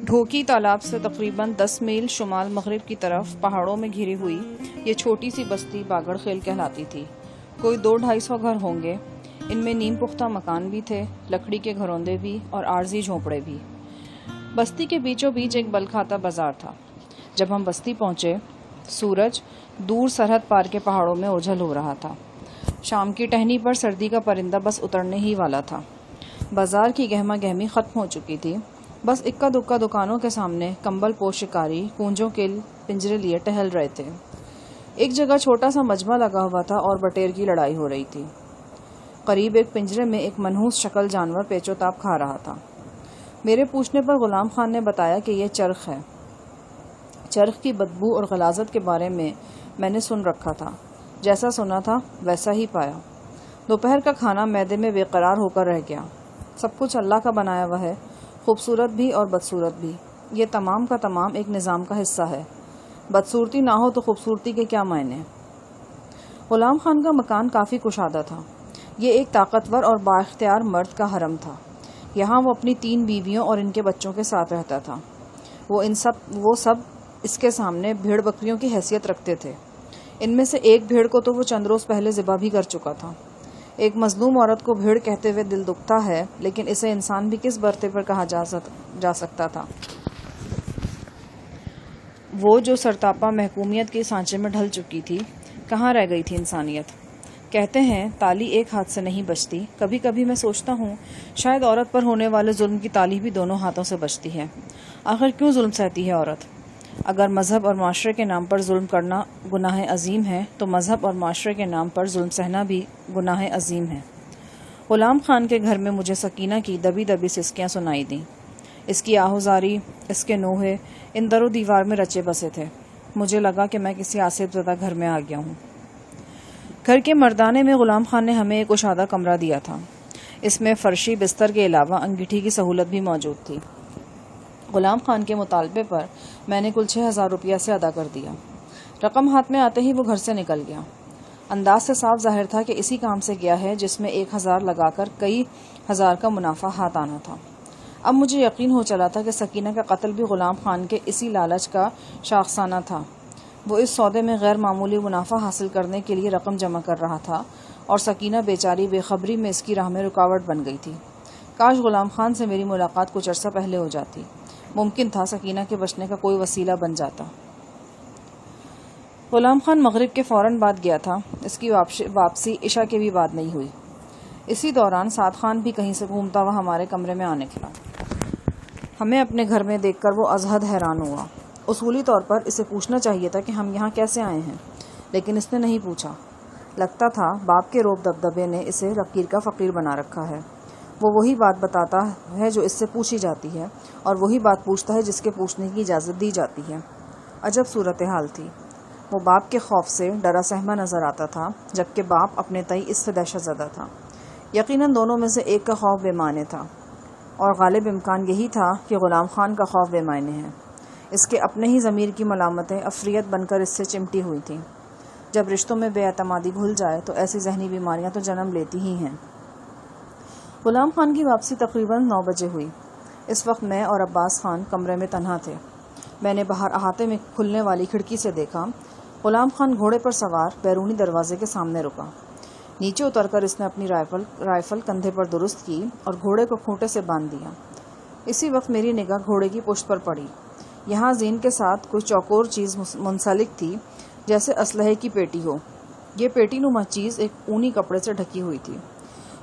ڈھوکی تالاب سے تقریباً 10 میل شمال مغرب کی طرف پہاڑوں میں گھری ہوئی یہ چھوٹی سی بستی باگڑ خیل کہلاتی تھی۔ کوئی 200-250 گھر ہوں گے۔ ان میں نیم پختہ مکان بھی تھے، لکڑی کے گھروندے بھی اور عارضی جھونپڑے بھی۔ بستی کے بیچوں بیچ ایک بل کھاتا بازار تھا۔ جب ہم بستی پہنچے، سورج دور سرحد پار کے پہاڑوں میں اوجھل ہو رہا تھا۔ شام کی ٹہنی پر سردی کا پرندہ بس اترنے ہی والا تھا۔ بازار کی گہما گہمی ختم ہو چکی تھی۔ بس اکا دکا دکانوں کے سامنے کمبل پوش شکاری کونجوں کے پنجرے لیے ٹہل رہے تھے۔ ایک جگہ چھوٹا سا مجمع لگا ہوا تھا اور بٹیر کی لڑائی ہو رہی تھی۔ قریب ایک پنجرے میں ایک منحوس شکل جانور پیچو تاب کھا رہا تھا۔ میرے پوچھنے پر غلام خان نے بتایا کہ یہ چرخ ہے۔ چرخ کی بدبو اور غلاظت کے بارے میں نے سن رکھا تھا۔ جیسا سنا تھا ویسا ہی پایا۔ دوپہر کا کھانا معدے میں بے قرار ہو کر رہ گیا۔ سب کچھ اللہ کا بنایا ہوا ہے، خوبصورت بھی اور بدصورت بھی۔ یہ تمام کا تمام ایک نظام کا حصہ ہے۔ بدصورتی نہ ہو تو خوبصورتی کے کیا معنی؟ غلام خان کا مکان کافی کشادہ تھا۔ یہ ایک طاقتور اور بااختیار مرد کا حرم تھا۔ یہاں وہ اپنی 3 بیویوں اور ان کے بچوں کے ساتھ رہتا تھا۔ وہ سب اس کے سامنے بھیڑ بکریوں کی حیثیت رکھتے تھے۔ ان میں سے ایک بھیڑ کو تو وہ چند روز پہلے ذبح بھی کر چکا تھا۔ ایک مظلوم عورت کو بھیڑ کہتے ہوئے دل دکھتا ہے، لیکن اسے انسان بھی کس برتے پر کہا جا سکتا تھا؟ وہ جو سرتاپا محکومیت کے سانچے میں ڈھل چکی تھی، کہاں رہ گئی تھی انسانیت؟ کہتے ہیں تالی ایک ہاتھ سے نہیں بجتی۔ کبھی کبھی میں سوچتا ہوں شاید عورت پر ہونے والے ظلم کی تالی بھی دونوں ہاتھوں سے بجتی ہے۔ آخر کیوں ظلم سہتی ہے عورت؟ اگر مذہب اور معاشرے کے نام پر ظلم کرنا گناہ عظیم ہے تو مذہب اور معاشرے کے نام پر ظلم سہنا بھی گناہ عظیم ہے۔ غلام خان کے گھر میں مجھے سکینہ کی دبی دبی سسکیاں سنائی دیں۔ اس کی آہوزاری، اس کے نوحے ان در و دیوار میں رچے بسے تھے۔ مجھے لگا کہ میں کسی آصف زدہ گھر میں آ گیا ہوں۔ گھر کے مردانے میں غلام خان نے ہمیں ایک کشادہ کمرہ دیا تھا۔ اس میں فرشی بستر کے علاوہ انگیٹھی کی سہولت بھی موجود تھی۔ غلام خان کے مطالبے پر میں نے کل 6,000 روپیہ سے ادا کر دیا۔ رقم ہاتھ میں آتے ہی وہ گھر سے نکل گیا۔ انداز سے صاف ظاہر تھا کہ اسی کام سے گیا ہے جس میں 1,000 لگا کر کئی ہزار کا منافع ہاتھ آنا تھا۔ اب مجھے یقین ہو چلا تھا کہ سکینہ کا قتل بھی غلام خان کے اسی لالچ کا شاخسانہ تھا۔ وہ اس سودے میں غیر معمولی منافع حاصل کرنے کے لیے رقم جمع کر رہا تھا اور سکینہ بیچاری بے خبری میں اس کی راہ میں رکاوٹ بن گئی تھی۔ کاش غلام خان سے میری ملاقات کچھ عرصہ پہلے ہو جاتی۔ ممکن تھا سکینہ کے بچنے کا کوئی وسیلہ بن جاتا۔ غلام خان مغرب کے فوراً بعد گیا تھا۔ اس کی واپسی عشاء کے بھی بعد نہیں ہوئی۔ اسی دوران سعد خان بھی کہیں سے گھومتا ہوا ہمارے کمرے میں آنے لگا۔ ہمیں اپنے گھر میں دیکھ کر وہ ازحد حیران ہوا۔ اصولی طور پر اسے پوچھنا چاہیے تھا کہ ہم یہاں کیسے آئے ہیں، لیکن اس نے نہیں پوچھا۔ لگتا تھا باپ کے روب دبدبے نے اسے لکیر کا فقیر بنا رکھا ہے۔ وہ وہی بات بتاتا ہے جو اس سے پوچھی جاتی ہے اور وہی بات پوچھتا ہے جس کے پوچھنے کی اجازت دی جاتی ہے۔ عجب صورتحال تھی۔ وہ باپ کے خوف سے ڈرا سہما نظر آتا تھا، جبکہ باپ اپنے تئیں اس سے دہشت زدہ تھا۔ یقیناً دونوں میں سے ایک کا خوف بے معنی تھا، اور غالب امکان یہی تھا کہ غلام خان کا خوف بے معنی ہے۔ اس کے اپنے ہی ضمیر کی ملامتیں افریت بن کر اس سے چمٹی ہوئی تھیں۔ جب رشتوں میں بے اعتمادی گھل جائے تو ایسی ذہنی بیماریاں تو جنم لیتی ہی ہیں۔ غلام خان کی واپسی تقریباً 9 بجے ہوئی۔ اس وقت میں اور عباس خان کمرے میں تنہا تھے۔ میں نے باہر احاطے میں کھلنے والی کھڑکی سے دیکھا۔ غلام خان گھوڑے پر سوار بیرونی دروازے کے سامنے رکا۔ نیچے اتر کر اس نے اپنی رائفل کندھے پر درست کی اور گھوڑے کو کھوٹے سے باندھ دیا۔ اسی وقت میری نگاہ گھوڑے کی پشت پر پڑی۔ یہاں زین کے ساتھ کوئی چوکور چیز منسلک تھی، جیسے اسلحے کی پیٹی ہو۔ یہ پیٹی نما چیز ایک اونی کپڑے سے ڈھکی ہوئی تھی۔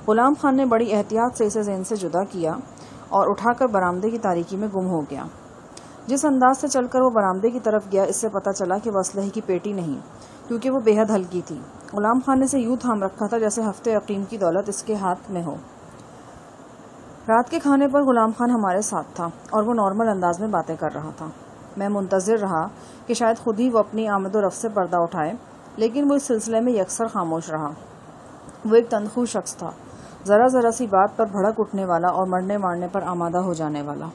غلام خان نے بڑی احتیاط سے اسے زین سے جدا کیا اور اٹھا کر برآمدے کی تاریکی میں گم ہو گیا۔ جس انداز سے چل کر وہ برآمدے کی طرف گیا، اس سے پتہ چلا کہ وہ اسلحے کی پیٹی نہیں، کیونکہ وہ بے حد ہلکی تھی۔ غلام خان نے اسے یوں تھام رکھا تھا جیسے ہفتے عقیم کی دولت اس کے ہاتھ میں ہو۔ رات کے کھانے پر غلام خان ہمارے ساتھ تھا اور وہ نارمل انداز میں باتیں کر رہا تھا۔ میں منتظر رہا کہ شاید خود ہی وہ اپنی آمد و رفت سے پردہ اٹھائے، لیکن وہ اس سلسلے میں یکسر خاموش رہا۔ وہ ایک تنخو شخص تھا، ذرا سی بات پر بھڑک اٹھنے والا اور مرنے مارنے پر آمادہ ہو جانے والا،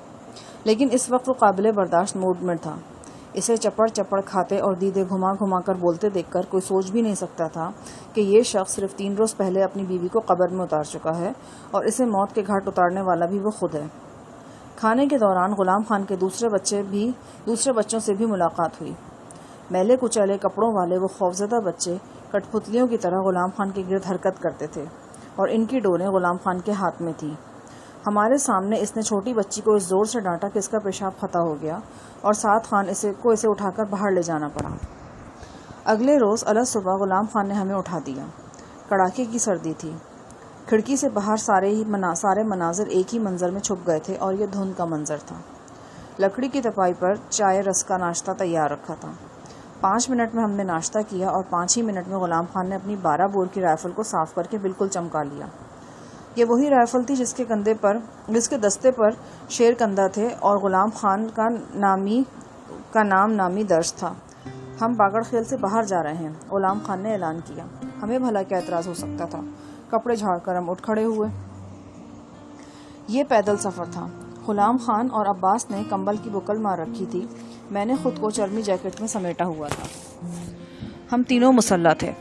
لیکن اس وقت وہ قابل برداشت موڈ میں تھا۔ اسے چپڑ چپڑ کھاتے اور دیدے گھما گھما کر بولتے دیکھ کر کوئی سوچ بھی نہیں سکتا تھا کہ یہ شخص صرف 3 روز پہلے اپنی بیوی کو قبر میں اتار چکا ہے اور اسے موت کے گھاٹ اتارنے والا بھی وہ خود ہے۔ کھانے کے دوران غلام خان کے دوسرے بچوں سے بھی ملاقات ہوئی۔ میلے کچیلے کپڑوں والے وہ خوفزدہ بچے کٹ پتلیوں کی طرح غلام خان کے گرد حرکت کرتے تھے اور ان کی ڈولیں غلام خان کے ہاتھ میں تھیں۔ ہمارے سامنے اس نے چھوٹی بچی کو اس زور سے ڈانٹا کہ اس کا پیشاب خطا ہو گیا اور سعد خان کو اسے اٹھا کر باہر لے جانا پڑا۔ اگلے روز الگ صبح غلام خان نے ہمیں اٹھا دیا۔ کڑاکے کی سردی تھی۔ کھڑکی سے باہر سارے مناظر ایک ہی منظر میں چھپ گئے تھے اور یہ دھند کا منظر تھا۔ لکڑی کی تپائی پر چائے رس کا ناشتہ تیار رکھا تھا۔ 5 منٹ میں ہم نے ناشتہ کیا اور 5 ہی منٹ میں غلام خان نے اپنی 12 بور کی رائفل کو صاف کر کے بالکل چمکا لیا۔ یہ وہی رائفل تھی جس کے دستے پر شیر کندہ تھے اور غلام خان کا نام نامی درج تھا۔ ہم باگڑ خیل سے باہر جا رہے ہیں، غلام خان نے اعلان کیا۔ ہمیں بھلا کیا اعتراض ہو سکتا تھا؟ کپڑے جھاڑ کر ہم اٹھ کھڑے ہوئے۔ یہ پیدل سفر تھا۔ غلام خان اور عباس نے کمبل کی بکل مار رکھی تھی، میں نے خود کو چرمی جیکٹ میں سمیٹا ہوا تھا۔ ہم تینوں مسلح تھے۔